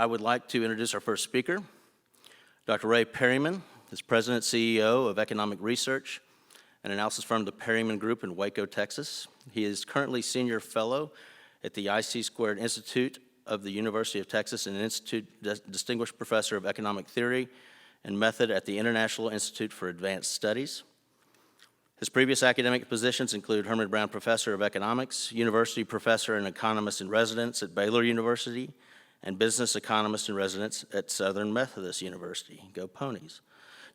I would like to introduce our first speaker, Dr. Ray Perryman, is President CEO of Economic Research and analysis firm the Perryman Group in Waco, Texas. He is currently Senior Fellow at the IC Squared Institute of the University of Texas and Institute Distinguished Professor of Economic Theory and Method at the International Institute for Advanced Studies. His previous academic positions include Herman Brown Professor of Economics, University Professor and Economist in Residence at Baylor University, and Business Economist in Residence at Southern Methodist University. Go Ponies.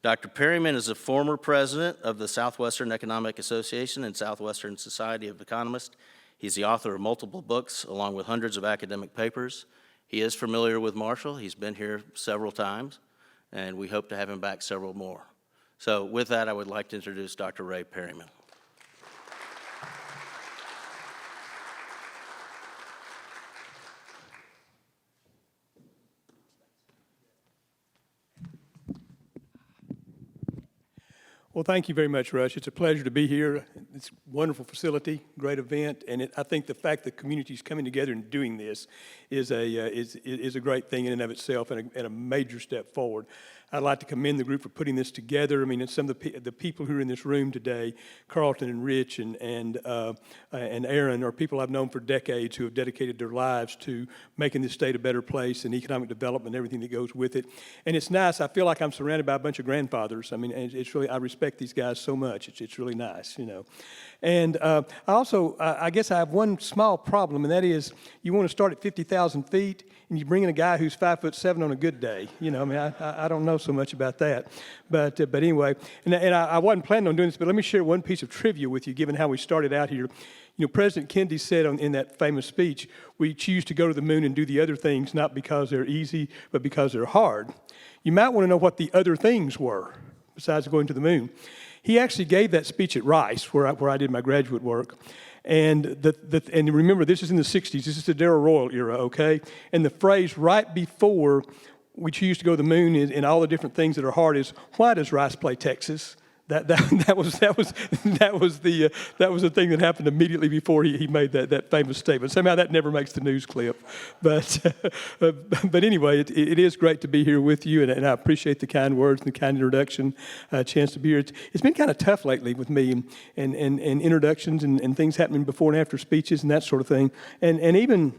Dr. Perryman is a former president of the Southwestern Economic Association and Southwestern Society of Economists. He's the author of multiple books along with hundreds of academic papers. He is familiar with Marshall. He's been here several times, and we hope to have him back several more. So with that, I would like to introduce Dr. Ray Perryman. Well, thank you very much, Rush. It's a pleasure to be here. It's a wonderful facility, great event, and I think the fact that the community is coming together and doing this is a great thing in and of itself and a major step forward. I'd like to commend the group for putting this together. I mean, and some of the people who are in this room today, Carlton and Rich and Aaron, are people I've known for decades who have dedicated their lives to making this state a better place and economic development and everything that goes with it. And it's nice. I feel like I'm surrounded by a bunch of grandfathers. I mean, it's really, I respect these guys so much. It's really nice, you know. And I guess I have one small problem, and that is you want to start at 50,000 feet, and you bring in a guy who's 5'7" on a good day. You know, I mean, I don't know so much about that, but anyway, and I wasn't planning on doing this, but let me share one piece of trivia with you, given how we started out here. You know, President Kennedy said in that famous speech, we choose to go to the moon and do the other things not because they're easy, but because they're hard. You might want to know what the other things were besides going to the moon. He actually gave that speech at Rice, where I did my graduate work. And and remember, this is in the 60s. This is the Darrell Royal era, okay? And the phrase right before we choose to go to the moon and all the different things that are hard is, why does Rice play Texas? That was the thing that happened immediately before he made that famous statement. Somehow that never makes the news clip, but anyway, it is great to be here with you, and I appreciate the kind words and the kind introduction, chance to be here. It's been kind of tough lately with me and introductions and things happening before and after speeches and that sort of thing, and even.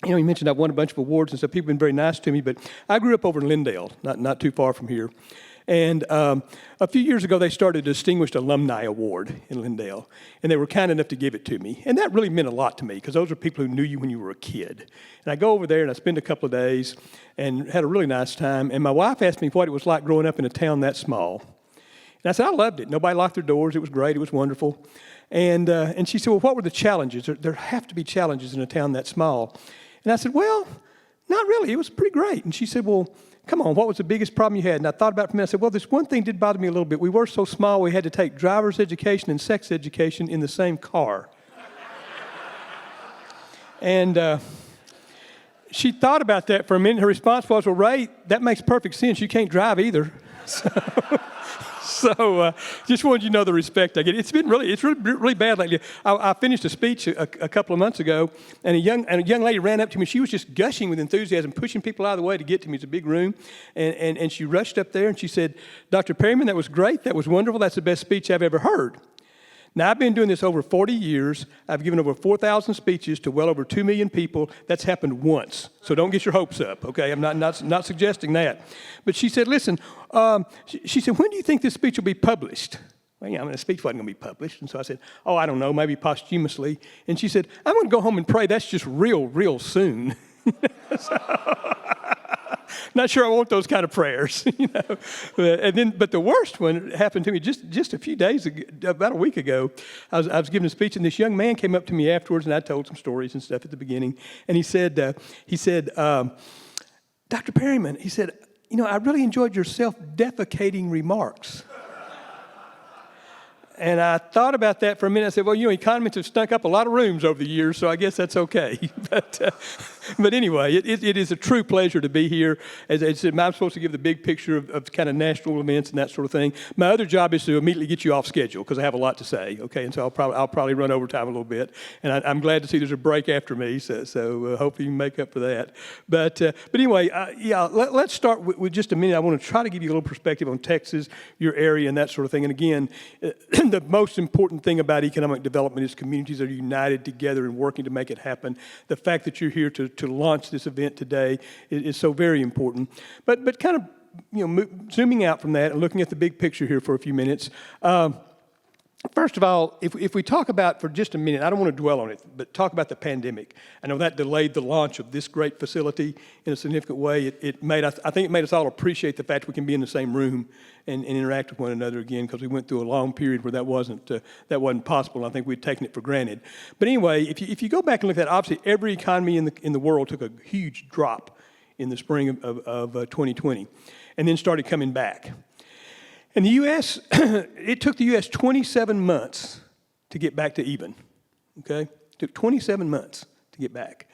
You know, you mentioned I've won a bunch of awards and stuff. People have been very nice to me, but I grew up over in Lindale, not too far from here. And a few years ago, they started a Distinguished Alumni Award in Lindale, and they were kind enough to give it to me. And that really meant a lot to me, because those are people who knew you when you were a kid. And I go over there, and I spend a couple of days, and had a really nice time. And my wife asked me what it was like growing up in a town that small. And I said, I loved it. Nobody locked their doors. It was great. It was wonderful. And she said, well, what were the challenges? There have to be challenges in a town that small. And I said, well, not really. It was pretty great. And she said, well, come on, what was the biggest problem you had? And I thought about it for a minute. I said, well, this one thing did bother me a little bit. We were so small, we had to take driver's education and sex education in the same car. And she thought about that for a minute. Her response was, well, Ray, that makes perfect sense. You can't drive either. So just wanted you to know the respect I get. It's really bad lately. I finished a speech a couple of months ago, and a young lady ran up to me. She was just gushing with enthusiasm, pushing people out of the way to get to me. It's a big room, and she rushed up there and she said, Dr. Perryman, that was great. That was wonderful. That's the best speech I've ever heard. Now, I've been doing this over 40 years. I've given over 4,000 speeches to well over 2 million people. That's happened once, so don't get your hopes up, okay? I'm not suggesting that. But she said, listen, she said, when do you think this speech will be published? Well, yeah, I mean, the speech wasn't going to be published. And so I said, oh, I don't know, maybe posthumously. And she said, I'm going to go home and pray that's just real soon. Not sure I want those kind of prayers, you know. But the worst one happened to me just a few days ago, about a week ago. I was giving a speech, and this young man came up to me afterwards, and I told some stories and stuff at the beginning. And he said, Dr. Perryman, he said, you know, I really enjoyed your self-defecating remarks. And I thought about that for a minute. I said, well, you know, economists have stunk up a lot of rooms over the years, so I guess that's okay. But anyway, it is a true pleasure to be here. As I said, I'm supposed to give the big picture of kind of national events and that sort of thing. My other job is to immediately get you off schedule because I have a lot to say, okay? And so I'll probably run over time a little bit. And I'm glad to see there's a break after me, so hopefully you can make up for that. But anyway, let's start with just a minute. I want to try to give you a little perspective on Texas, your area, and that sort of thing. And again, the most important thing about economic development is communities are united together and working to make it happen. The fact that you're here to launch this event today is so very important. But kind of zooming out from that and looking at the big picture here for a few minutes. First of all, if we talk about, for just a minute, I don't want to dwell on it, but talk about the pandemic. I know that delayed the launch of this great facility in a significant way. I think it made us all appreciate the fact we can be in the same room and interact with one another again, because we went through a long period where that wasn't possible. I think we'd taken it for granted. But anyway, if you go back and look at that, obviously every economy in the world took a huge drop in the spring of 2020, and then started coming back. And the U.S., it took the U.S. 27 months to get back to even, okay? It took 27 months to get back.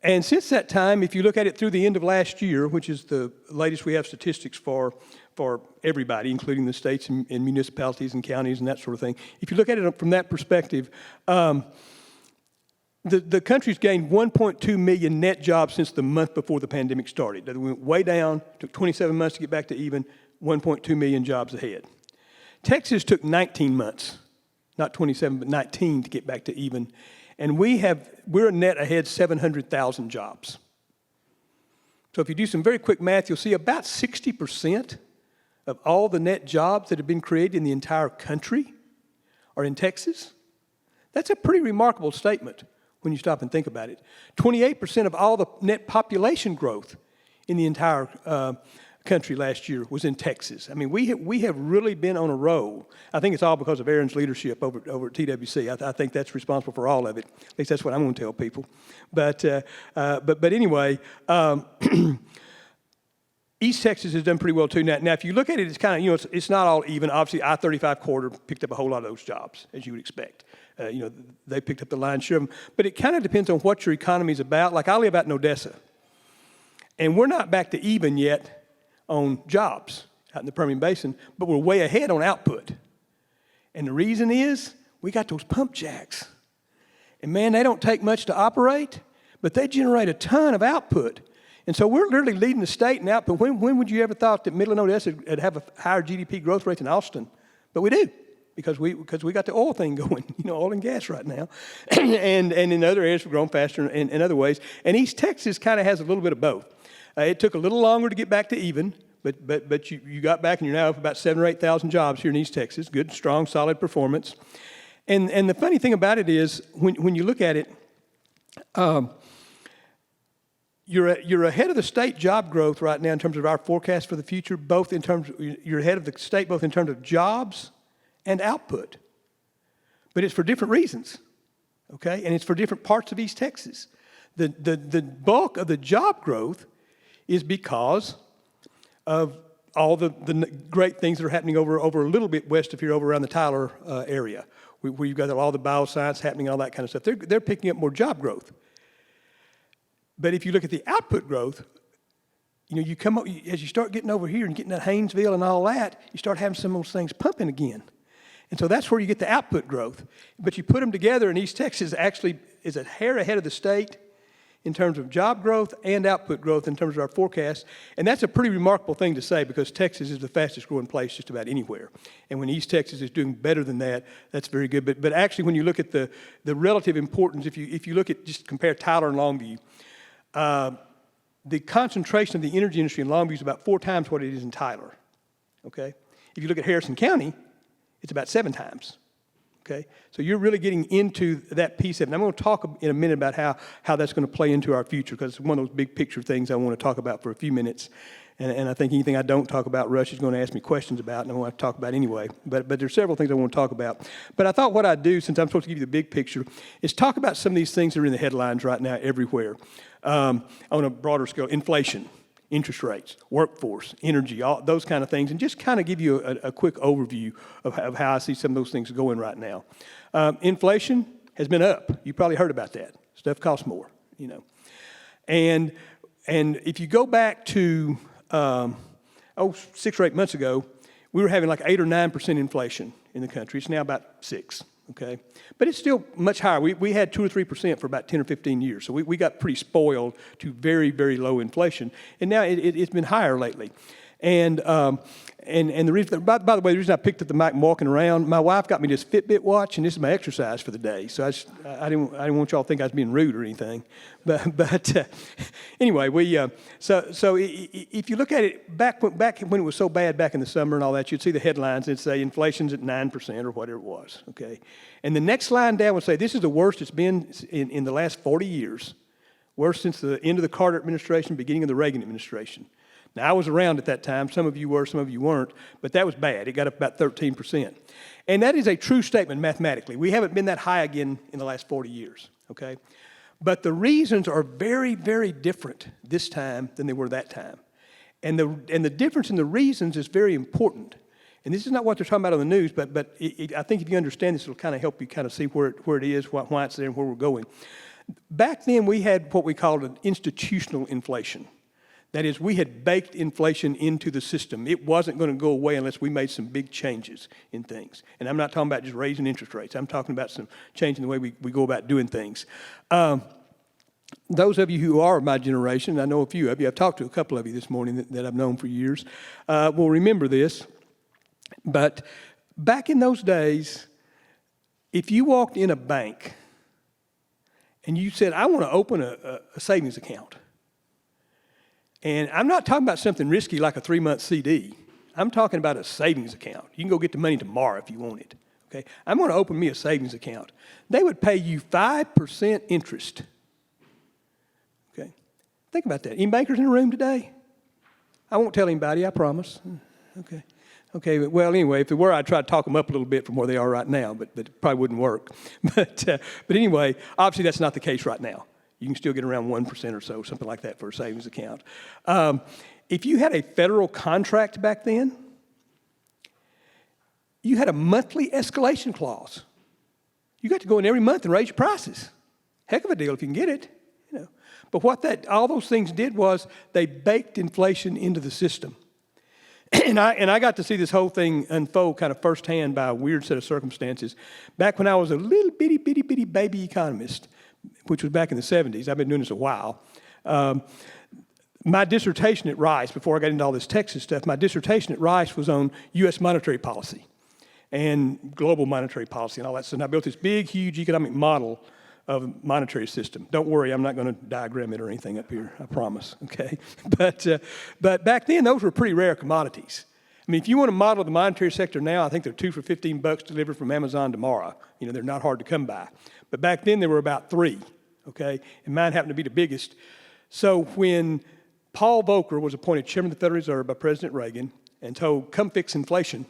And since that time, if you look at it through the end of last year, which is the latest we have statistics for everybody, including the states and municipalities and counties and that sort of thing, if you look at it from that perspective, the country's gained 1.2 million net jobs since the month before the pandemic started. That went way down, took 27 months to get back to even, 1.2 million jobs ahead. Texas took 19 months, not 27, but 19 to get back to even. And we're a net ahead 700,000 jobs. So if you do some very quick math, you'll see about 60% of all the net jobs that have been created in the entire country are in Texas. That's a pretty remarkable statement when you stop and think about it. 28% of all the net population growth in the entire country last year was in Texas. I mean, we have really been on a roll. I think it's all because of Aaron's leadership over at TWC. I think that's responsible for all of it. At least that's what I'm going to tell people. But anyway, East Texas has done pretty well too. Now, if you look at it, it's kind of, it's not all even. Obviously, I-35 corridor picked up a whole lot of those jobs, as you would expect. They picked up the lion's share of them. But it kind of depends on what your economy is about. Like, I live out in Odessa, and we're not back to even yet on jobs out in the Permian Basin, but we're way ahead on output. And the reason is we got those pump jacks. And man, they don't take much to operate, but they generate a ton of output. And so we're literally leading the state in output. When would you ever thought that Midland, Odessa would have a higher GDP growth rate than Austin? But we do, because we got the oil thing going, oil and gas right now. and in other areas, we're growing faster in other ways. And East Texas kind of has a little bit of both. It took a little longer to get back to even, but you got back, and you're now up about 7,000 or 8,000 jobs here in East Texas. Good, strong, solid performance. And the funny thing about it is, when you look at it, you're ahead of the state job growth right now in terms of our forecast for the future. You're ahead of the state both in terms of jobs and output, but it's for different reasons, okay? And it's for different parts of East Texas. The bulk of the job growth is because of all the great things that are happening over a little bit west of here, over around the Tyler area, where you've got all the bioscience happening and all that kind of stuff. They're picking up more job growth. But if you look at the output growth, you come up, as you start getting over here and getting that Haynesville and all that, you start having some of those things pumping again. And so that's where you get the output growth. But you put them together, and East Texas actually is a hair ahead of the state in terms of job growth and output growth in terms of our forecast. And that's a pretty remarkable thing to say, because Texas is the fastest growing place just about anywhere. And when East Texas is doing better than that, that's very good. But actually, when you look at the relative importance, if you look at, just compare Tyler and Longview, the concentration of the energy industry in Longview is about 4 times what it is in Tyler, okay? If you look at Harrison County, it's about 7 times. Okay, so you're really getting into that piece of it. And I'm going to talk in a minute about how that's going to play into our future, because it's one of those big picture things I want to talk about for a few minutes. And I think anything I don't talk about, Rush is going to ask me questions about, and I want to talk about anyway. But there's several things I want to talk about. But I thought what I'd do, since I'm supposed to give you the big picture, is talk about some of these things that are in the headlines right now everywhere. On a broader scale, inflation, interest rates, workforce, energy, all those kind of things, and just kind of give you a quick overview of how I see some of those things going right now. Inflation has been up. You probably heard about that. Stuff costs more, And if you go back to, 6 or 8 months ago, we were having like 8 or 9% inflation in the country. It's now about 6, okay? But it's still much higher. We had 2 or 3% for about 10 or 15 years. So we got pretty spoiled to very, very low inflation. And now it's been higher lately. And the reason, by the way, the reason I picked up the mic and walking around, my wife got me this Fitbit watch, and this is my exercise for the day. So I didn't want y'all to think I was being rude or anything. But anyway, so if you look at it back when it was so bad back in the summer and all that, you'd see the headlines and it'd say inflation's at 9% or whatever it was. Okay, and the next line down would say this is the worst it's been in the last 40 years, worse since the end of the Carter administration, beginning of the Reagan administration. Now, I was around at that time. Some of you were, some of you weren't, but that was bad. It got up about 13%. And that is a true statement mathematically. We haven't been that high again in the last 40 years, okay? But the reasons are very, very different this time than they were that time. And the difference in the reasons is very important. And this is not what they're talking about on the news, but I think if you understand this, it'll kind of help you kind of see where it is, why it's there, and where we're going. Back then, we had what we called an institutional inflation. That is, we had baked inflation into the system. It wasn't going to go away unless we made some big changes in things. And I'm not talking about just raising interest rates. I'm talking about some change in the way we go about doing things. Those of you who are of my generation, I know a few of you, I've talked to a couple of you this morning that I've known for years, will remember this. But back in those days, if you walked in a bank and you said, I want to open a savings account, and I'm not talking about something risky like a 3-month CD. I'm talking about a savings account. You can go get the money tomorrow if you want it. Okay? I'm going to open me a savings account. They would pay you 5% interest. Okay? Think about that. Any bankers in the room today? I won't tell anybody, I promise. Okay. Okay, well, anyway, if it were, I'd try to talk them up a little bit from where they are right now, but it probably wouldn't work. But anyway, obviously that's not the case right now. You can still get around 1% or so, something like that for a savings account. If you had a federal contract back then, you had a monthly escalation clause. You got to go in every month and raise your prices. Heck of a deal if you can get it. You know. But what all those things did was they baked inflation into the system. And I got to see this whole thing unfold kind of firsthand by a weird set of circumstances. Back when I was a little bitty baby economist, which was back in the 70s. I've been doing this a while. My dissertation at Rice, before I got into all this Texas stuff, my dissertation at Rice was on U.S. monetary policy and global monetary policy and all that stuff. And I built this big, huge economic model of a monetary system. Don't worry, I'm not going to diagram it or anything up here, I promise, okay? But back then, those were pretty rare commodities. I mean, if you want to model the monetary sector now, I think they're 2 for $15 delivered from Amazon tomorrow. You know, they're not hard to come by. But back then, there were about 3, okay? And mine happened to be the biggest. So when Paul Volcker was appointed chairman of the Federal Reserve by President Reagan and told, come fix inflation,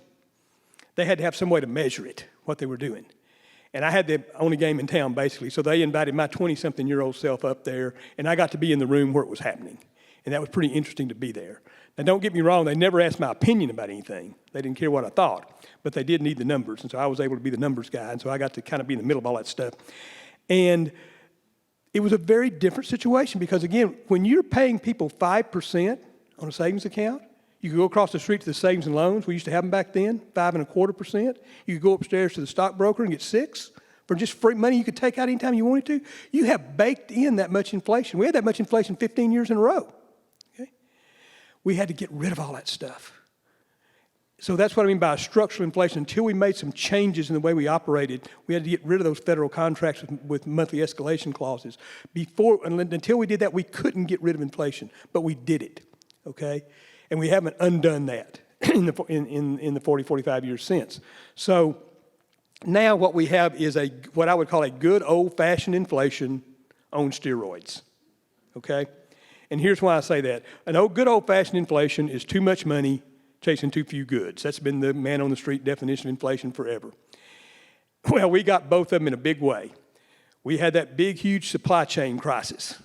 they had to have some way to measure it, what they were doing. And I had the only game in town, basically. So they invited my 20-something-year-old self up there, and I got to be in the room where it was happening. And that was pretty interesting to be there. Now, don't get me wrong, they never asked my opinion about anything. They didn't care what I thought. But they did need the numbers, and so I was able to be the numbers guy, and so I got to kind of be in the middle of all that stuff. And it was a very different situation because, again, when you're paying people 5% on a savings account, you could go across the street to the savings and loans. We used to have them back then, 5.25%. You could go upstairs to the stockbroker and get 6% for just free money you could take out anytime you wanted to. You have baked in that much inflation. We had that much inflation 15 years in a row. Okay? We had to get rid of all that stuff. So that's what I mean by structural inflation. Until we made some changes in the way we operated, we had to get rid of those federal contracts with monthly escalation clauses. Until we did that, we couldn't get rid of inflation, but we did it. Okay? And we haven't undone that in the 40, 45 years since. So now what we have is what I would call a good old-fashioned inflation on steroids, okay? And here's why I say that. Good old-fashioned inflation is too much money chasing too few goods. That's been the man-on-the-street definition of inflation forever. Well, we got both of them in a big way. We had that big, huge supply chain crisis.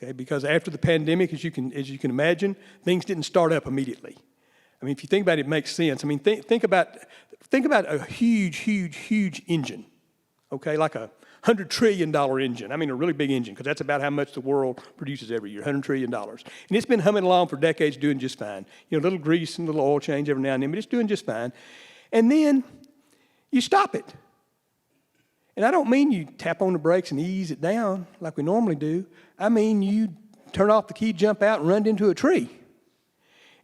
Okay, because after the pandemic, as you can imagine, things didn't start up immediately. I mean, if you think about it, it makes sense. I mean, think about a huge engine, okay, like a $100 trillion engine. I mean, a really big engine, because that's about how much the world produces every year, $100 trillion. And it's been humming along for decades, doing just fine. You know, a little grease and a little oil change every now and then, but it's doing just fine. And then you stop it. And I don't mean you tap on the brakes and ease it down like we normally do. I mean you turn off the key, jump out, and run into a tree.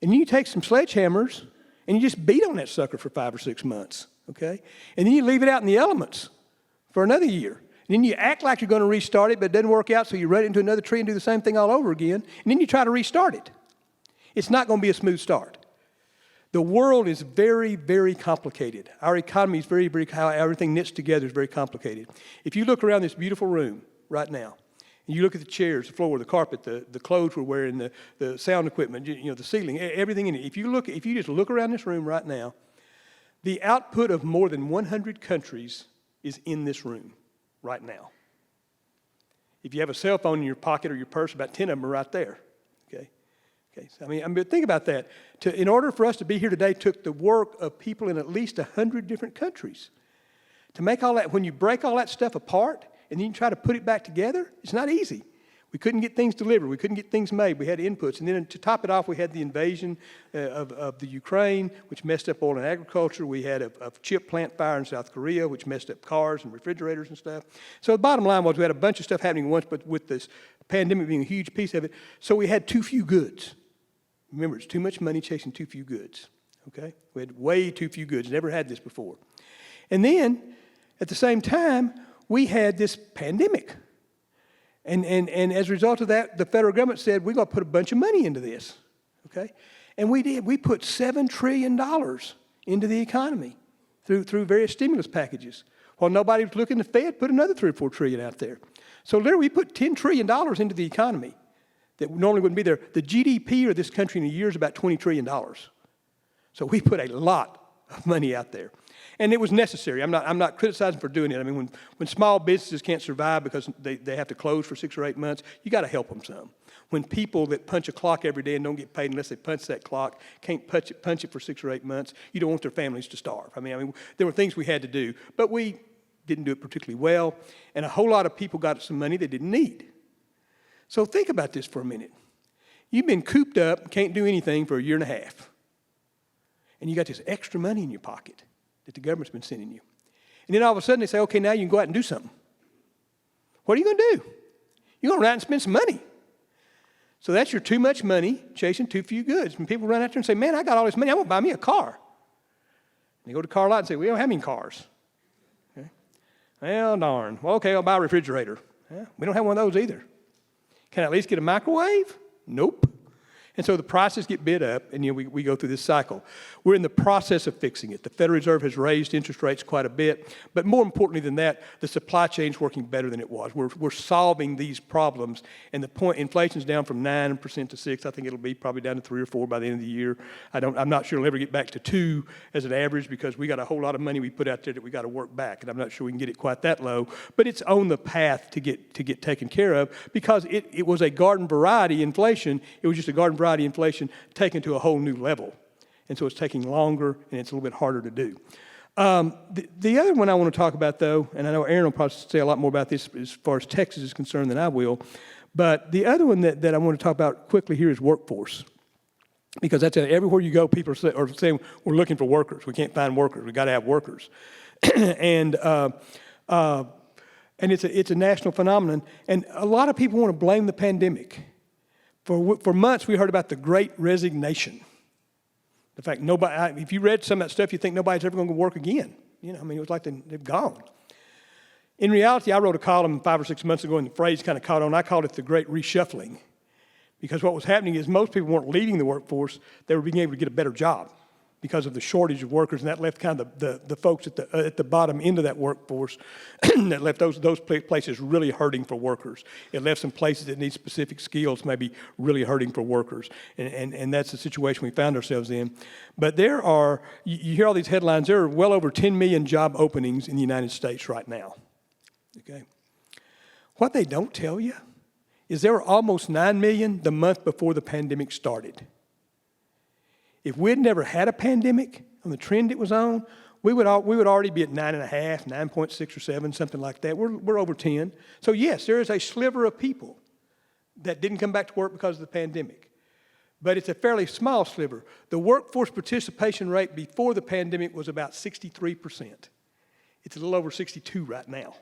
And you take some sledgehammers, and you just beat on that sucker for 5 or 6 months, okay? And then you leave it out in the elements for another year. And then you act like you're going to restart it, but it doesn't work out, so you run it into another tree and do the same thing all over again. And then you try to restart it. It's not going to be a smooth start. The world is very, very complicated. Our economy is very, very, how everything knits together is very complicated. If you look around this beautiful room right now, and you look at the chairs, the floor, the carpet, the clothes we're wearing, the sound equipment, you know, the ceiling, everything in it. If you just look around this room right now, the output of more than 100 countries is in this room right now. If you have a cell phone in your pocket or your purse, about 10 of them are right there. Okay. So, I mean, think about that. In order for us to be here today, took the work of people in at least 100 different countries. To make all that, when you break all that stuff apart, and then you try to put it back together, it's not easy. We couldn't get things delivered. We couldn't get things made. We had inputs. And then to top it off, we had the invasion of the Ukraine, which messed up oil and agriculture. We had a chip plant fire in South Korea, which messed up cars and refrigerators and stuff. So the bottom line was we had a bunch of stuff happening at once, but with this pandemic being a huge piece of it, so we had too few goods. Remember, it's too much money chasing too few goods, okay? We had way too few goods. Never had this before. And then, at the same time, we had this pandemic. And as a result of that, the federal government said, we're going to put a bunch of money into this, okay? And we did. We put $7 trillion into the economy through various stimulus packages. While nobody was looking, the Fed put another $3 or $4 trillion out there. So literally, we put $10 trillion into the economy that normally wouldn't be there. The GDP of this country in a year is about $20 trillion. So we put a lot of money out there. And it was necessary. I'm not criticizing for doing it. I mean, when small businesses can't survive because they have to close for 6 or 8 months, you got to help them some. When people that punch a clock every day and don't get paid unless they punch that clock, can't punch it for 6 or 8 months, you don't want their families to starve. I mean, there were things we had to do, but we didn't do it particularly well, and a whole lot of people got some money they didn't need. So think about this for a minute. You've been cooped up, can't do anything for a year and a half, and you got this extra money in your pocket that the government's been sending you. And then all of a sudden they say, okay, now you can go out and do something. What are you going to do? You're going to run out and spend some money. So that's your too much money chasing too few goods. When people run out there and say, man, I got all this money, I'm going to buy me a car. And they go to the car lot and say, we don't have any cars. Okay. Well, darn. Well, okay, I'll buy a refrigerator. Yeah, we don't have one of those either. Can I at least get a microwave? Nope. And so the prices get bid up, and we go through this cycle. We're in the process of fixing it. The Federal Reserve has raised interest rates quite a bit, but more importantly than that, the supply chain is working better than it was. We're solving these problems, and the point, inflation's down from 9% to 6%. I think it'll be probably down to 3 or 4 by the end of the year. I'm not sure it'll ever get back to 2 as an average because we got a whole lot of money we put out there that we got to work back, and I'm not sure we can get it quite that low. But it's on the path to get taken care of because it was a garden variety inflation. It was just a garden variety inflation taken to a whole new level. And so it's taking longer and it's a little bit harder to do. The other one I want to talk about, though, and I know Aaron will probably say a lot more about this as far as Texas is concerned than I will, but the other one that I want to talk about quickly here is workforce. Because that's everywhere you go, people are saying, we're looking for workers. We can't find workers. We've got to have workers. and it's a national phenomenon. And a lot of people want to blame the pandemic. For months, we heard about the Great Resignation. The fact nobody, if you read some of that stuff, you think nobody's ever going to work again. You know, I mean, it was like they've gone. In reality, I wrote a column 5 or 6 months ago, and the phrase kind of caught on. I called it the Great Reshuffling. Because what was happening is most people weren't leaving the workforce. They were being able to get a better job because of the shortage of workers, and that left kind of the folks at the bottom end of that workforce, that left those places really hurting for workers. It left some places that need specific skills maybe really hurting for workers, and that's the situation we found ourselves in. But there are, you hear all these headlines, there are well over 10 million job openings in the United States right now, okay? What they don't tell you is there were almost 9 million the month before the pandemic started. If we'd never had a pandemic on the trend it was on, we would already be at 9.5, 9.6 or 7, something like that. We're over 10. So yes, there is a sliver of people that didn't come back to work because of the pandemic. But it's a fairly small sliver. The workforce participation rate before the pandemic was about 63%. It's a little over 62 right now,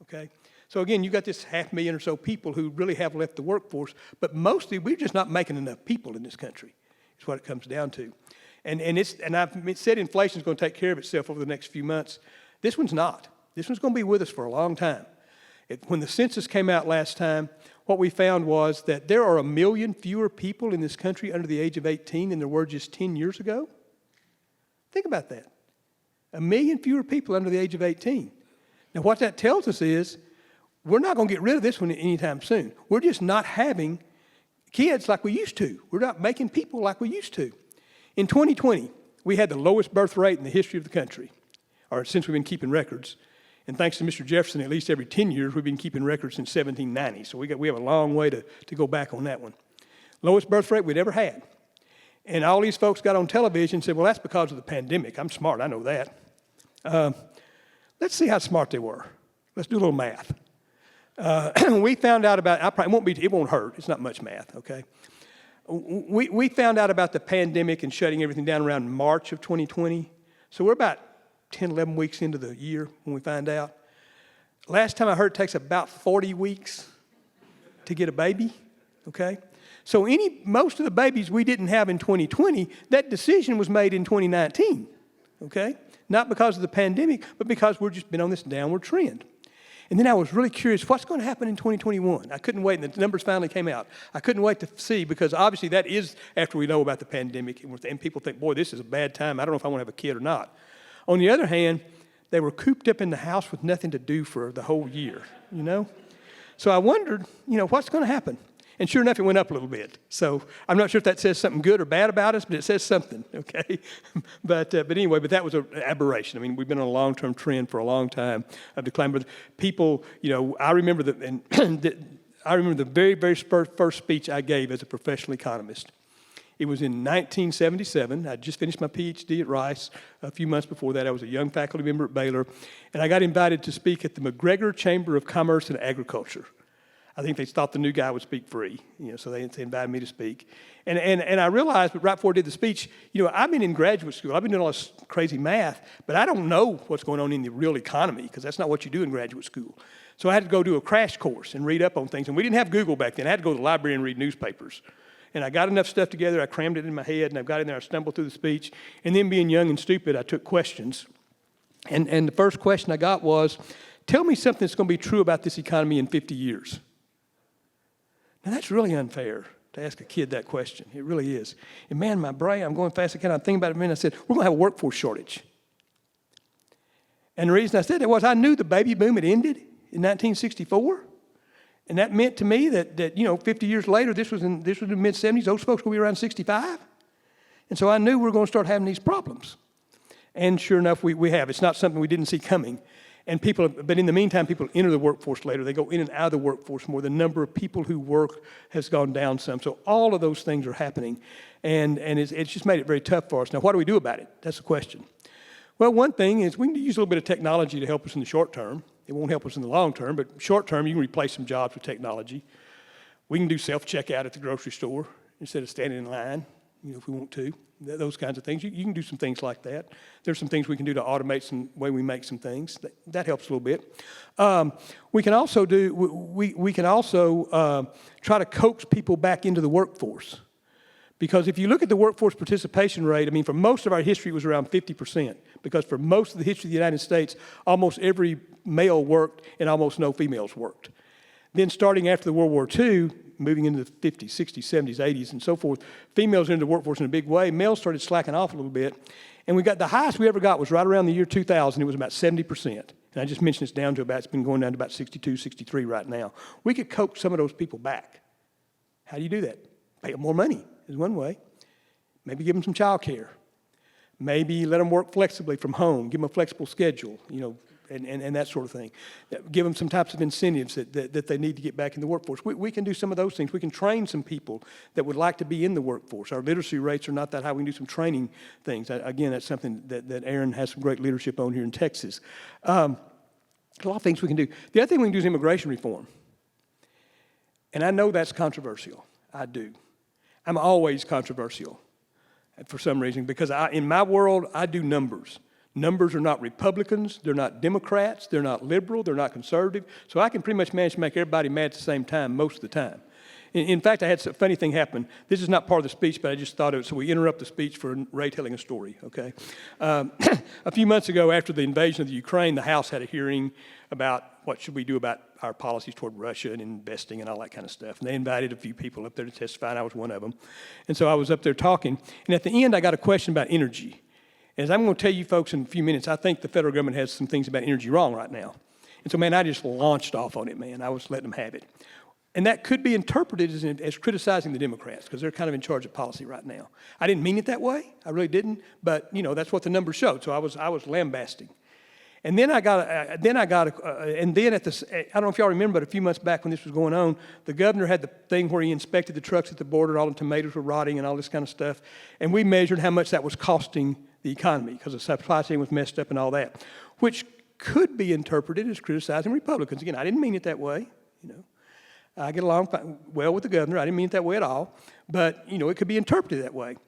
okay? So again, you got this 500,000 or so people who really have left the workforce, but mostly we're just not making enough people in this country, is what it comes down to. And I've said inflation is going to take care of itself over the next few months. This one's not. This one's going to be with us for a long time. When the census came out last time, what we found was that there are 1 million fewer people in this country under the age of 18 than there were just 10 years ago. Think about that. 1 million fewer people under the age of 18. Now, what that tells us is we're not going to get rid of this one anytime soon. We're just not having kids like we used to. We're not making people like we used to. In 2020, we had the lowest birth rate in the history of the country, or since we've been keeping records. And thanks to Mr. Jefferson, at least every 10 years, we've been keeping records since 1790. So we have a long way to go back on that one. Lowest birth rate we'd ever had. And all these folks got on television and said, well, that's because of the pandemic. I'm smart, I know that. Let's see how smart they were. Let's do a little math. We found out about, it won't hurt, it's not much math, okay? We found out about the pandemic and shutting everything down around March of 2020. So we're about 10, 11 weeks into the year when we find out. Last time I heard it takes about 40 weeks to get a baby, okay? So most of the babies we didn't have in 2020, that decision was made in 2019, okay? Not because of the pandemic, but because we've just been on this downward trend. And then I was really curious, what's going to happen in 2021? I couldn't wait, and the numbers finally came out. I couldn't wait to see, because obviously that is after we know about the pandemic, and people think, boy, this is a bad time. I don't know if I want to have a kid or not. On the other hand, they were cooped up in the house with nothing to do for the whole year, you know? So I wondered, what's going to happen? And sure enough, it went up a little bit. So I'm not sure if that says something good or bad about us, but it says something, okay? But anyway, that was an aberration. I mean, we've been on a long-term trend for a long time of decline. But people, I remember I remember the very, very first speech I gave as a professional economist. It was in 1977. I just finished my PhD at Rice. A few months before that, I was a young faculty member at Baylor, and I got invited to speak at the McGregor Chamber of Commerce and Agriculture. I think they thought the new guy would speak free, so they invited me to speak. And I realized, but right before I did the speech, I've been in graduate school. I've been doing all this crazy math, but I don't know what's going on in the real economy, because that's not what you do in graduate school. So I had to go do a crash course and read up on things. And we didn't have Google back then. I had to go to the library and read newspapers. And I got enough stuff together, I crammed it in my head, and I got in there, I stumbled through the speech. And then being young and stupid, I took questions. And the first question I got was, tell me something that's going to be true about this economy in 50 years. Now, that's really unfair to ask a kid that question. It really is. And man, my brain, I'm going fast. I'm thinking about it a minute. I said, we're going to have a workforce shortage. And the reason I said that was I knew the baby boom had ended in 1964. And that meant to me that 50 years later, this was in the mid-70s, those folks will be around 65. And so I knew we were going to start having these problems. And sure enough, we have. It's not something we didn't see coming. But in the meantime, people enter the workforce later. They go in and out of the workforce more. The number of people who work has gone down some. So all of those things are happening. And it's just made it very tough for us. Now, what do we do about it? That's the question. Well, one thing is we can use a little bit of technology to help us in the short term. It won't help us in the long term, but short term, you can replace some jobs with technology. We can do self-checkout at the grocery store instead of standing in line, if we want to. Those kinds of things. You can do some things like that. There's some things we can do to automate some way we make some things. That helps a little bit. We can also try to coax people back into the workforce. Because if you look at the workforce participation rate, for most of our history it was around 50%. Because for most of the history of the United States, almost every male worked and almost no females worked. Then starting after the World War II, moving into the 50s, 60s, 70s, 80s, and so forth, females entered the workforce in a big way. Males started slacking off a little bit. And the highest we ever got was right around the year 2000. It was about 70%. And I just mentioned it's been going down to about 62, 63 right now. We could coax some of those people back. How do you do that? Pay them more money is one way. Maybe give them some child care. Maybe let them work flexibly from home. Give them a flexible schedule. and that sort of thing. Give them some types of incentives that they need to get back in the workforce. We can do some of those things. We can train some people that would like to be in the workforce. Our literacy rates are not that high. We can do some training things. Again, that's something that Aaron has some great leadership on here in Texas. A lot of things we can do. The other thing we can do is immigration reform. And I know that's controversial. I do. I'm always controversial for some reason because in my world, I do numbers. Numbers are not Republicans, they're not Democrats, they're not liberal, they're not conservative. So I can pretty much manage to make everybody mad at the same time most of the time. In fact, I had a funny thing happen. This is not part of the speech, but I just thought of it, so we interrupt the speech for Ray telling a story, okay? A few months ago, after the invasion of the Ukraine, the House had a hearing about what should we do about our policies toward Russia and investing and all that kind of stuff. And they invited a few people up there to testify, and I was one of them. And so I was up there talking, and at the end, I got a question about energy. As I'm going to tell you folks in a few minutes, I think the federal government has some things about energy wrong right now. And so, man, I just launched off on it, man. I was letting them have it. And that could be interpreted as criticizing the Democrats because they're kind of in charge of policy right now. I didn't mean it that way. I really didn't. But, you know, that's what the numbers showed. So I was lambasting. And then I don't know if y'all remember, but a few months back when this was going on, the governor had the thing where he inspected the trucks at the border, all the tomatoes were rotting and all this kind of stuff. And we measured how much that was costing the economy because the supply chain was messed up and all that, which could be interpreted as criticizing Republicans. Again, I didn't mean it that way, you know. I get along well with the governor. I didn't mean it that way at all. But, you know, it could be interpreted that way.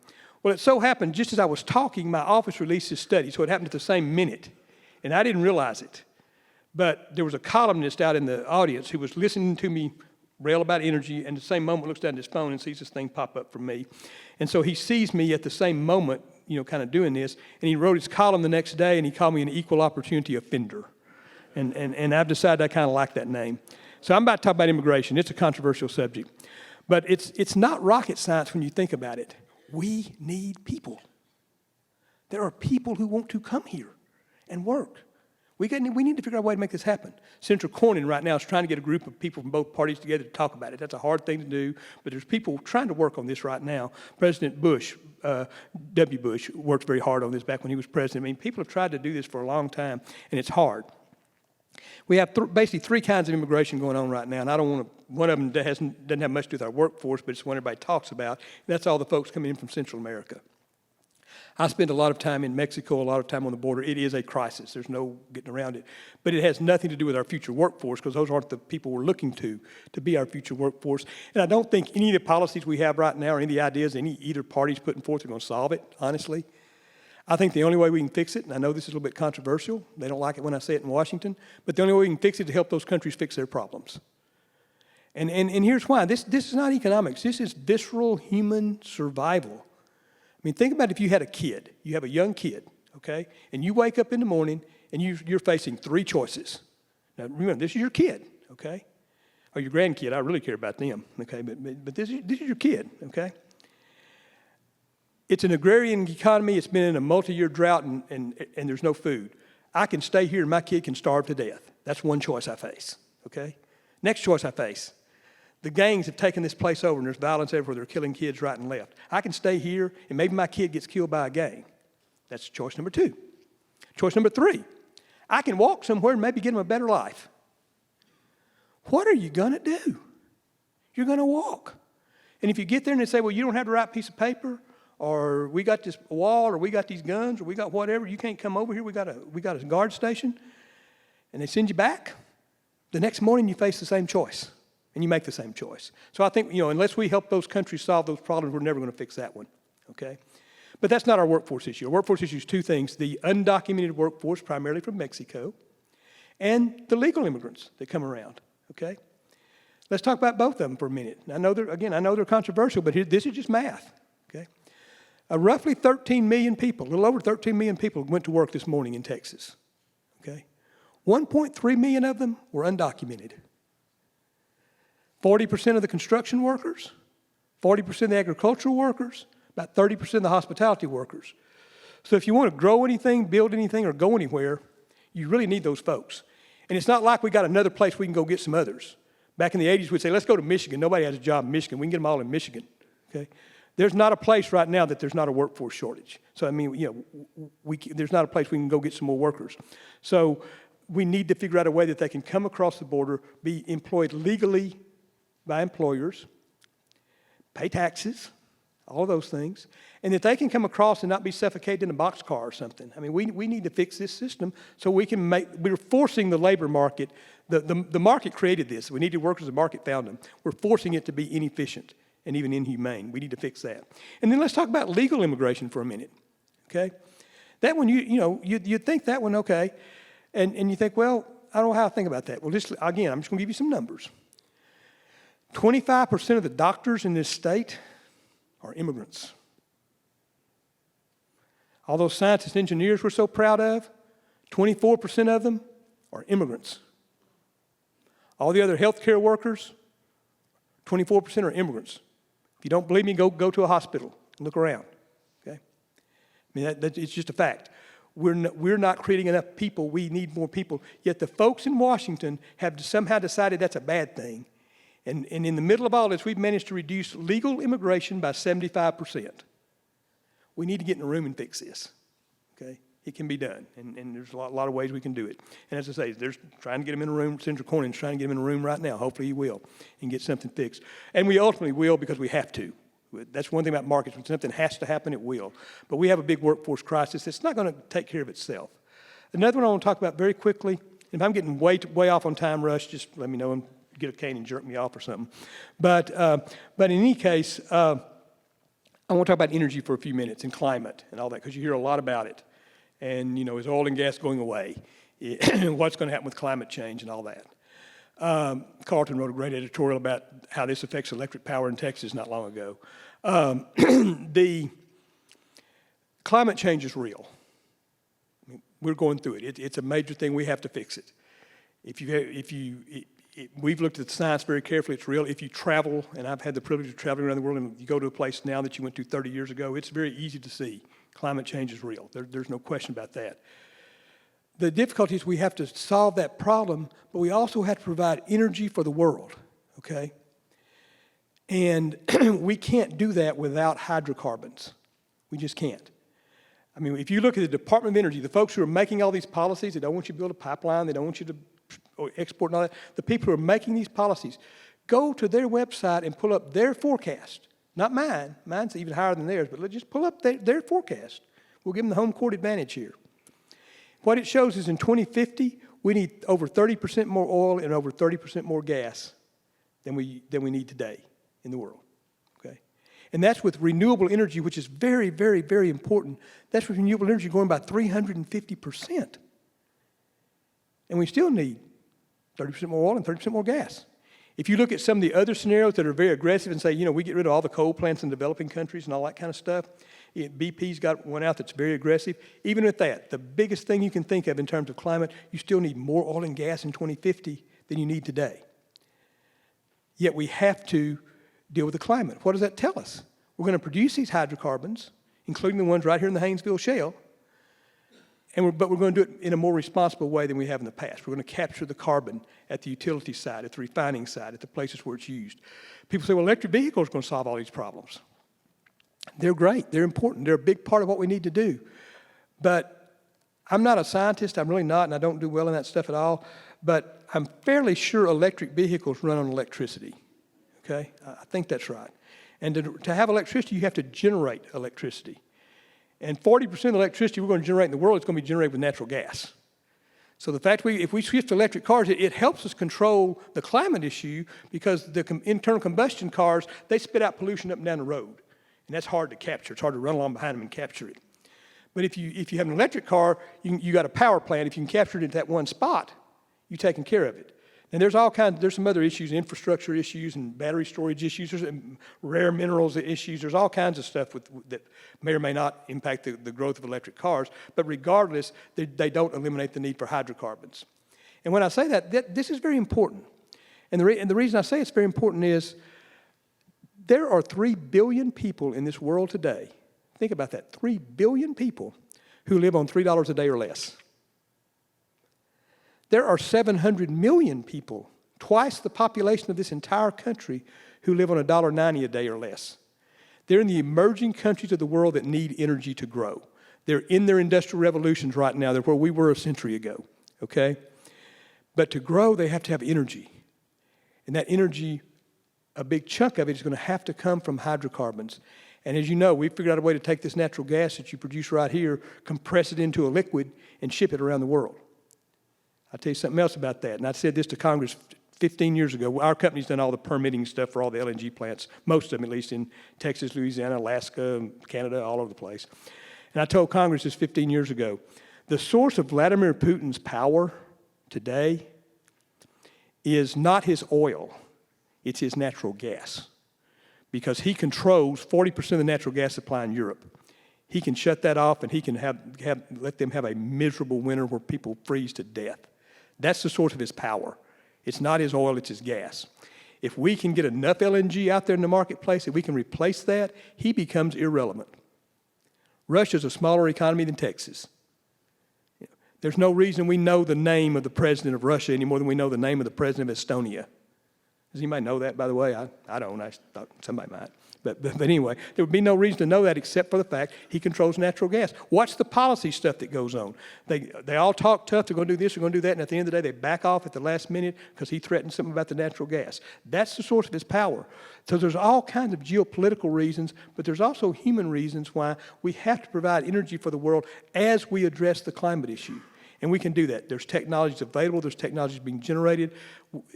Well, it so happened, just as I was talking, my office released this study, so it happened at the same minute. And I didn't realize it. But there was a columnist out in the audience who was listening to me rail about energy, and at the same moment looks down at his phone and sees this thing pop up from me. And so he sees me at the same moment, you know, kind of doing this, and he wrote his column the next day, and he called me an equal opportunity offender. And I've decided I kind of like that name. So I'm about to talk about immigration. It's a controversial subject. But it's not rocket science when you think about it. We need people. There are people who want to come here and work. We need to figure out a way to make this happen. Senator Cornyn right now is trying to get a group of people from both parties together to talk about it. That's a hard thing to do, but there's people trying to work on this right now. President Bush, W. Bush, worked very hard on this back when he was president. I mean, people have tried to do this for a long time, and it's hard. We have basically three kinds of immigration going on right now, and I don't want to, one of them doesn't have much to do with our workforce, but it's one everybody talks about. That's all the folks coming in from Central America. I spend a lot of time in Mexico, a lot of time on the border. It is a crisis. There's no getting around it. But it has nothing to do with our future workforce because those aren't the people we're looking to be our future workforce. And I don't think any of the policies we have right now or any of the ideas either party's putting forth are going to solve it, honestly. I think the only way we can fix it, and I know this is a little bit controversial, they don't like it when I say it in Washington, but the only way we can fix it is to help those countries fix their problems. And here's why. This is not economics. This is visceral human survival. I mean, think about if you had a kid. You have a young kid, okay? And you wake up in the morning and you're facing three choices. Now, remember, this is your kid, okay? Or your grandkid. I really care about them, okay? But this is your kid, okay? It's an agrarian economy. It's been in a multi-year drought and there's no food. I can stay here and my kid can starve to death. That's one choice I face, okay? Next choice I face. The gangs have taken this place over and there's violence everywhere. They're killing kids right and left. I can stay here and maybe my kid gets killed by a gang. That's choice number two. Choice number three. I can walk somewhere and maybe get them a better life. What are you going to do? You're going to walk. And if you get there and they say, well, you don't have the right piece of paper, or we got this wall, or we got these guns, or we got whatever, you can't come over here, we got a guard station, and they send you back, the next morning you face the same choice. And you make the same choice. So I think, unless we help those countries solve those problems, we're never going to fix that one, okay? But that's not our workforce issue. Our workforce issue is two things: the undocumented workforce, primarily from Mexico, and the legal immigrants that come around, okay? Let's talk about both of them for a minute. I know they're controversial, but this is just math, okay? Roughly 13 million people, a little over 13 million people went to work this morning in Texas, okay? 1.3 million of them were undocumented. 40% of the construction workers, 40% of the agricultural workers, about 30% of the hospitality workers. So if you want to grow anything, build anything, or go anywhere, you really need those folks. And it's not like we got another place we can go get some others. Back in the 80s, we'd say, let's go to Michigan. Nobody has a job in Michigan. We can get them all in Michigan, okay? There's not a place right now that there's not a workforce shortage. So, I mean, there's not a place we can go get some more workers. So we need to figure out a way that they can come across the border, be employed legally by employers, pay taxes, all those things, and that they can come across and not be suffocated in a boxcar or something. I mean, we need to fix this system so we can we're forcing the labor market, the market created this. We needed workers, the market found them. We're forcing it to be inefficient and even inhumane. We need to fix that. And then let's talk about legal immigration for a minute, okay? That one, you'd think that one, okay, and you think, well, I don't know how I think about that. Well, again, I'm just gonna give you some numbers. 25% of the doctors in this state are immigrants. All those scientists and engineers we're so proud of, 24% of them are immigrants. All the other healthcare workers, 24% are immigrants. If you don't believe me, go to a hospital and look around, okay? I mean, it's just a fact. We're not creating enough people. We need more people. Yet the folks in Washington have somehow decided that's a bad thing. And in the middle of all this, we've managed to reduce legal immigration by 75%. We need to get in a room and fix this, okay? It can be done, and there's a lot of ways we can do it. And as I say, there's trying to get them in a room. Senator Cornyn's trying to get them in a room right now. Hopefully he will, and get something fixed. And we ultimately will because we have to. That's one thing about markets. When something has to happen, it will. But we have a big workforce crisis. It's not going to take care of itself. Another one I want to talk about very quickly, if I'm getting way off on time, Rush, just let me know and get a cane and jerk me off or something. But in any case, I want to talk about energy for a few minutes and climate and all that, because you hear a lot about it. And, is oil and gas going away? What's going to happen with climate change and all that? Carlton wrote a great editorial about how this affects electric power in Texas not long ago. The climate change is real. I mean, we're going through it. It's a major thing. We have to fix it. We've looked at the science very carefully. It's real. If you travel, and I've had the privilege of traveling around the world, and you go to a place now that you went to 30 years ago, it's very easy to see. Climate change is real. There's no question about that. The difficulty is we have to solve that problem, but we also have to provide energy for the world, okay? And we can't do that without hydrocarbons. We just can't. I mean, if you look at the Department of Energy, the folks who are making all these policies, they don't want you to build a pipeline, they don't want you to export and all that, the people who are making these policies, go to their website and pull up their forecast. Not mine. Mine's even higher than theirs, but let's just pull up their forecast. We'll give them the home court advantage here. What it shows is in 2050, we need over 30% more oil and over 30% more gas than we need today in the world, okay? And that's with renewable energy, which is very, very, very important. That's with renewable energy going by 350%. And we still need 30% more oil and 30% more gas. If you look at some of the other scenarios that are very aggressive and say, we get rid of all the coal plants in developing countries and all that kind of stuff, BP's got one out that's very aggressive. Even with that, the biggest thing you can think of in terms of climate, you still need more oil and gas in 2050 than you need today. Yet we have to deal with the climate. What does that tell us? We're going to produce these hydrocarbons, including the ones right here in the Haynesville Shale, but we're going to do it in a more responsible way than we have in the past. We're going to capture the carbon at the utility side, at the refining side, at the places where it's used. People say, well, electric vehicles are going to solve all these problems. They're great. They're important. They're a big part of what we need to do. But I'm not a scientist. I'm really not, and I don't do well in that stuff at all. But I'm fairly sure electric vehicles run on electricity, okay? I think that's right. And to have electricity, you have to generate electricity. And 40% of the electricity we're going to generate in the world is going to be generated with natural gas. So the fact if we switch to electric cars, it helps us control the climate issue because the internal combustion cars, they spit out pollution up and down the road. And that's hard to capture. It's hard to run along behind them and capture it. But if you have an electric car, you got a power plant. If you can capture it at that one spot, you're taking care of it. And there's some other issues, infrastructure issues and battery storage issues, there's rare minerals issues. There's all kinds of stuff that may or may not impact the growth of electric cars. But regardless, they don't eliminate the need for hydrocarbons. And when I say that this is very important. And the reason I say it's very important is there are 3 billion people in this world today. Think about that, 3 billion people who live on $3 a day or less. There are 700 million people, twice the population of this entire country, who live on $1.90 a day or less. They're in the emerging countries of the world that need energy to grow. They're in their industrial revolutions right now. They're where we were a century ago, okay? But to grow, they have to have energy. And that energy, a big chunk of it is going to have to come from hydrocarbons. And as you know, we figured out a way to take this natural gas that you produce right here, compress it into a liquid, and ship it around the world. I'll tell you something else about that. And I said this to Congress 15 years ago. Our company's done all the permitting stuff for all the LNG plants, most of them at least in Texas, Louisiana, Alaska, Canada, all over the place. And I told Congress this 15 years ago, the source of Vladimir Putin's power today is not his oil, it's his natural gas. Because he controls 40% of the natural gas supply in Europe. He can shut that off and he can let them have a miserable winter where people freeze to death. That's the source of his power. It's not his oil, it's his gas. If we can get enough LNG out there in the marketplace that we can replace that, he becomes irrelevant. Russia's a smaller economy than Texas. There's no reason we know the name of the president of Russia any more than we know the name of the president of Estonia. Does anybody know that, by the way? I don't. I thought somebody might. But anyway, there would be no reason to know that except for the fact he controls natural gas. Watch the policy stuff that goes on. They all talk tough, they're going to do this, they're going to do that, and at the end of the day, they back off at the last minute because he threatened something about the natural gas. That's the source of his power. So there's all kinds of geopolitical reasons, but there's also human reasons why we have to provide energy for the world as we address the climate issue. And we can do that. There's technologies available, there's technologies being generated,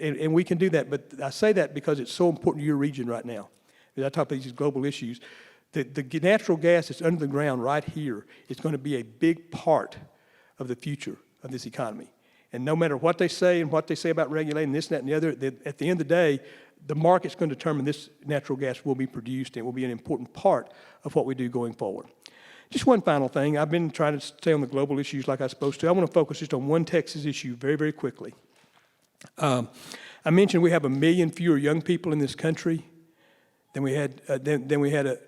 and we can do that. But I say that because it's so important to your region right now. As I talk about these global issues, the natural gas that's under the ground right here is going to be a big part of the future of this economy. And no matter what they say and what they say about regulating this, that, and the other, at the end of the day, the market's going to determine this natural gas will be produced and will be an important part of what we do going forward. Just one final thing. I've been trying to stay on the global issues like I'm supposed to. I want to focus just on one Texas issue very, very quickly. I mentioned we have 1 million fewer young people in this country than we had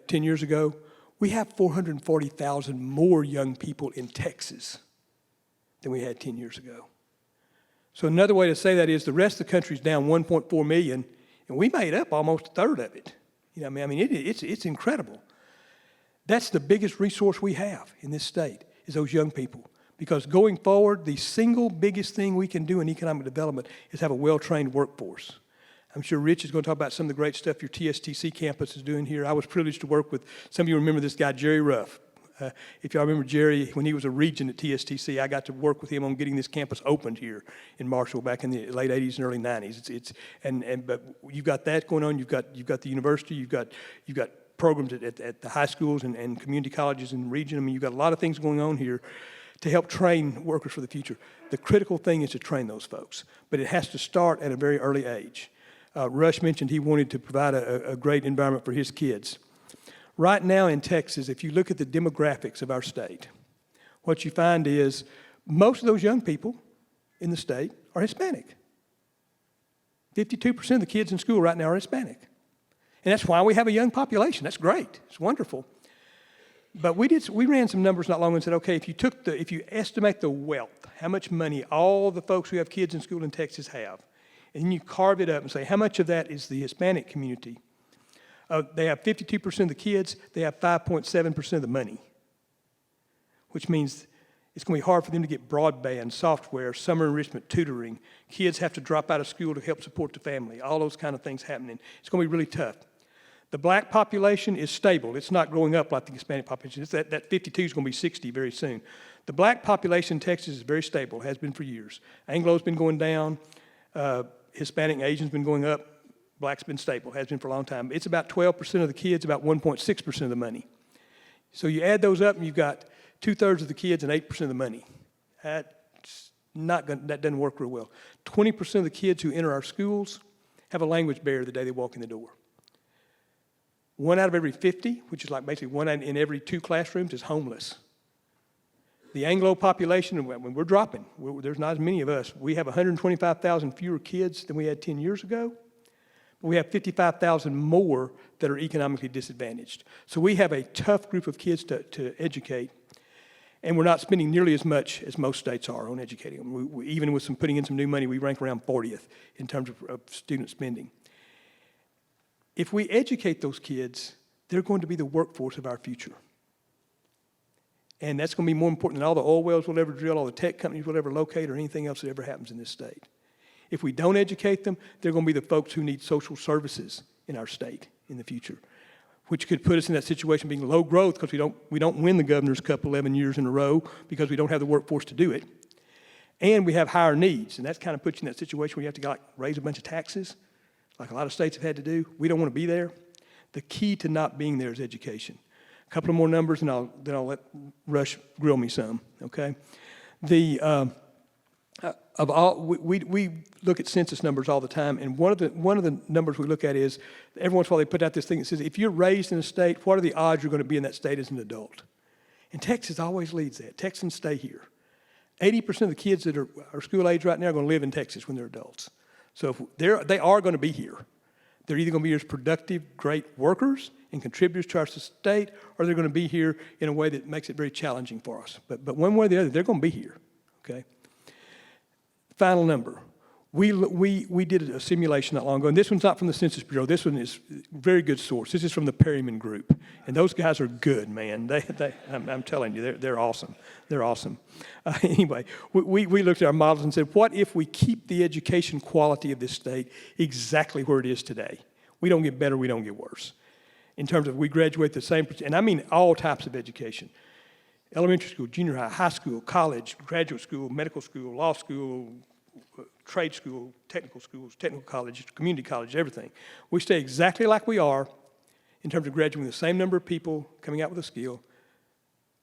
10 years ago. We have 440,000 more young people in Texas than we had 10 years ago. So another way to say that is the rest of the country's down 1.4 million, and we made up almost a third of it. You know, I mean, it's incredible. That's the biggest resource we have in this state, is those young people. Because going forward, the single biggest thing we can do in economic development is have a well-trained workforce. I'm sure Rich is going to talk about some of the great stuff your TSTC campus is doing here. I was privileged to work with, some of you remember this guy, Jerry Ruff. If y'all remember Jerry, when he was a regent at TSTC, I got to work with him on getting this campus opened here in Marshall back in the late 80s and early 90s. But you've got that going on. You've got the university. You've got programs at the high schools and community colleges in the region. I mean, you've got a lot of things going on here to help train workers for the future. The critical thing is to train those folks, but it has to start at a very early age. Rush mentioned he wanted to provide a great environment for his kids. Right now in Texas, if you look at the demographics of our state, what you find is most of those young people in the state are Hispanic. 52% of the kids in school right now are Hispanic. And that's why we have a young population. That's great. It's wonderful. But we ran some numbers not long ago and said, okay, if you estimate the wealth, how much money all the folks who have kids in school in Texas have, and then you carve it up and say, how much of that is the Hispanic community? They have 52% of the kids, they have 5.7% of the money, which means it's going to be hard for them to get broadband, software, summer enrichment, tutoring. Kids have to drop out of school to help support the family, all those kind of things happening. It's going to be really tough. The black population is stable. It's not growing up like the Hispanic population. That 52 is going to be 60 very soon. The black population in Texas is very stable, has been for years. Anglo's been going down. Hispanic and Asian's been going up. Black's been stable, has been for a long time. It's about 12% of the kids, about 1.6% of the money. So you add those up and you've got 2/3 of the kids and 8% of the money. That doesn't work real well. 20% of the kids who enter our schools have a language barrier the day they walk in the door. 1 out of every 50, which is like basically 1 in every 2 classrooms, is homeless. The Anglo population, when we're dropping, there's not as many of us. We have 125,000 fewer kids than we had 10 years ago. But we have 55,000 more that are economically disadvantaged. So we have a tough group of kids to educate. And we're not spending nearly as much as most states are on educating them. Even with putting in some new money, we rank around 40th in terms of student spending. If we educate those kids, they're going to be the workforce of our future. And that's going to be more important than all the oil wells we'll ever drill, all the tech companies we'll ever locate, or anything else that ever happens in this state. If we don't educate them, they're going to be the folks who need social services in our state in the future, which could put us in that situation being low growth because we don't win the Governor's Cup 11 years in a row because we don't have the workforce to do it. And we have higher needs, and that kind of puts you in that situation where you have to raise a bunch of taxes, like a lot of states have had to do. We don't want to be there. The key to not being there is education. A couple of more numbers, and then I'll let Rush grill me some, okay? We look at census numbers all the time, and one of the numbers we look at is every once in a while they put out this thing that says if you're raised in a state, what are the odds you're going to be in that state as an adult? And Texas always leads that. Texans stay here. 80% of the kids that are school age right now are going to live in Texas when they're adults. So if they are going to be here. They're either going to be here as productive, great workers and contributors to our state, or they're going to be here in a way that makes it very challenging for us. But one way or the other, they're going to be here, okay? Final number. We did a simulation not long ago, and this one's not from the Census Bureau. This one is a very good source. This is from the Perryman Group, and those guys are good, man. I'm telling you, they're awesome. They're awesome. Anyway, we looked at our models and said, what if we keep the education quality of this state exactly where it is today? We don't get better, we don't get worse. In terms of we graduate the same, and I mean all types of education. Elementary school, junior high, high school, college, graduate school, medical school, law school, trade school, technical schools, technical college, community college, everything. We stay exactly like we are in terms of graduating the same number of people coming out with a skill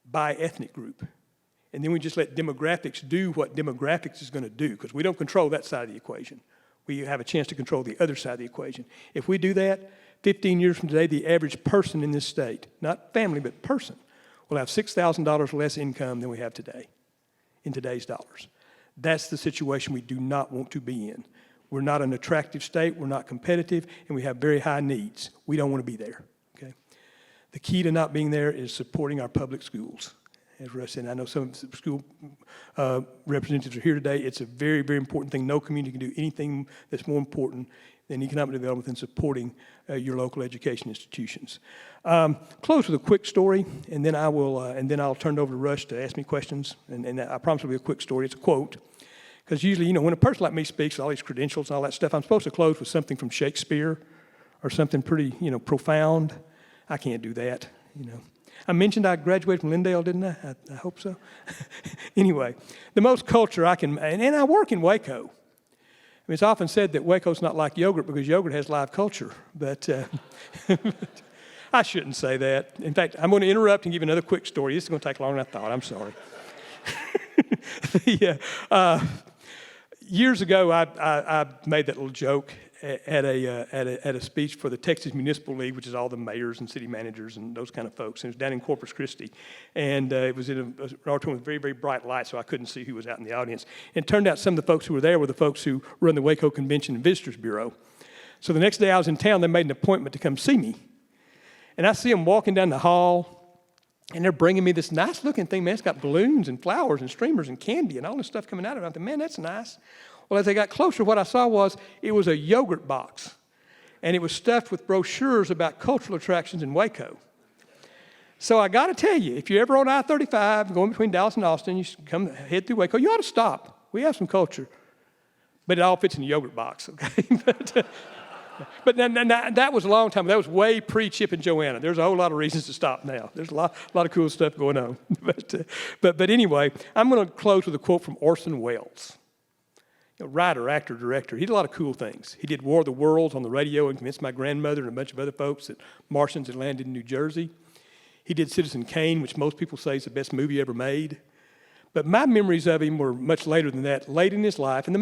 by ethnic group. And then we just let demographics do what demographics is going to do, because we don't control that side of the equation. We have a chance to control the other side of the equation. If we do that, 15 years from today, the average person in this state, not family, but person, will have $6,000 less income than we have today, in today's dollars. That's the situation we do not want to be in. We're not an attractive state, we're not competitive, and we have very high needs. We don't want to be there, okay? The key to not being there is supporting our public schools. As Russ said, I know some school representatives are here today. It's a very, very important thing. No community can do anything that's more important than economic development and supporting your local education institutions. Close with a quick story, and then I'll turn it over to Rush to ask me questions. And I promise it'll be a quick story. It's a quote, because usually, when a person like me speaks, all these credentials and all that stuff, I'm supposed to close with something from Shakespeare or something pretty, profound. I can't do that, I mentioned I graduated from Lindale, didn't I? I hope so. Anyway, the most culture I can, and I work in Waco. It's often said that Waco's not like yogurt because yogurt has live culture, but I shouldn't say that. In fact, I'm going to interrupt and give you another quick story. This is going to take longer than I thought. I'm sorry. Years ago, I made that little joke at a speech for the Texas Municipal League, which is all the mayors and city managers and those kind of folks. And it was down in Corpus Christi. And it was in an auditorium with very, very bright lights, so I couldn't see who was out in the audience. And it turned out some of the folks who were there were the folks who run the Waco Convention and Visitors Bureau. So the next day I was in town, they made an appointment to come see me. And I see them walking down the hall, and they're bringing me this nice-looking thing, man. It's got balloons and flowers and streamers and candy and all this stuff coming out of it. I thought, man, that's nice. Well, as I got closer, what I saw was it was a yogurt box, and it was stuffed with brochures about cultural attractions in Waco. So I got to tell you, if you're ever on I-35 going between Dallas and Austin, you should head through Waco, you ought to stop. We have some culture, but it all fits in a yogurt box, okay? But that was a long time. That was way pre-Chip and Joanna. There's a whole lot of reasons to stop now. There's a lot of cool stuff going on. But anyway, I'm going to close with a quote from Orson Welles. Writer, actor, director. He did a lot of cool things. He did War of the Worlds on the radio and convinced my grandmother and a bunch of other folks that Martians had landed in New Jersey. He did Citizen Kane, which most people say is the best movie ever made. But my memories of him were much later than that, late in his life. And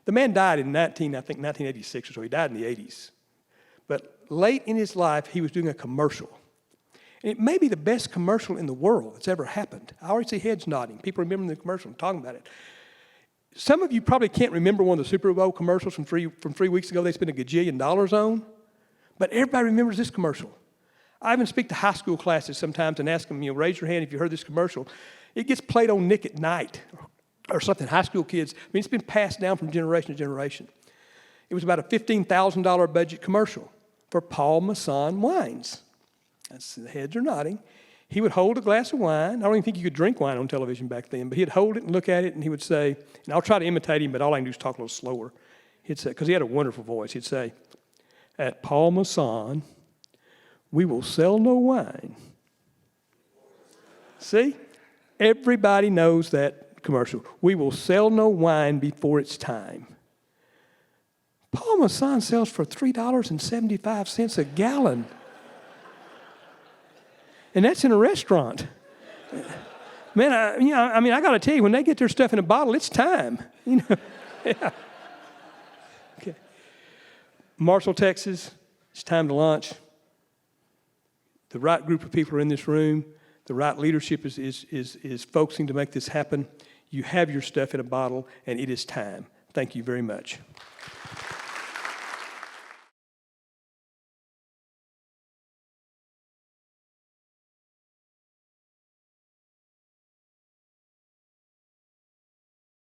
the man died in 1986 or so. He died in the 80s. But late in his life, he was doing a commercial. And it may be the best commercial in the world that's ever happened. I already see heads nodding. People remember the commercial and talking about it. Some of you probably can't remember one of the Super Bowl commercials from 3 weeks ago they spent $1 gajillion on, but everybody remembers this commercial. I even speak to high school classes sometimes and ask them, raise your hand if you heard this commercial. It gets played on Nick at Night or something, high school kids. It's been passed down from generation to generation. It was about a $15,000 budget commercial for Paul Masson wines. The heads are nodding. He would hold a glass of wine. I don't even think you could drink wine on television back then, but he'd hold it and look at it, and he would say, and I'll try to imitate him, but all I can do is talk a little slower. He'd say, because he had a wonderful voice, he'd say, "At Paul Masson, we will sell no wine." See? Everybody knows that commercial. We will sell no wine before it's time. Paul Masson sells for $3.75 a gallon. And that's in a restaurant. Man, I got to tell you, when they get their stuff in a bottle, it's time. Yeah. Okay. Marshall, Texas, it's time to launch. The right group of people are in this room. The right leadership is focusing to make this happen. You have your stuff in a bottle, and it is time. Thank you very much.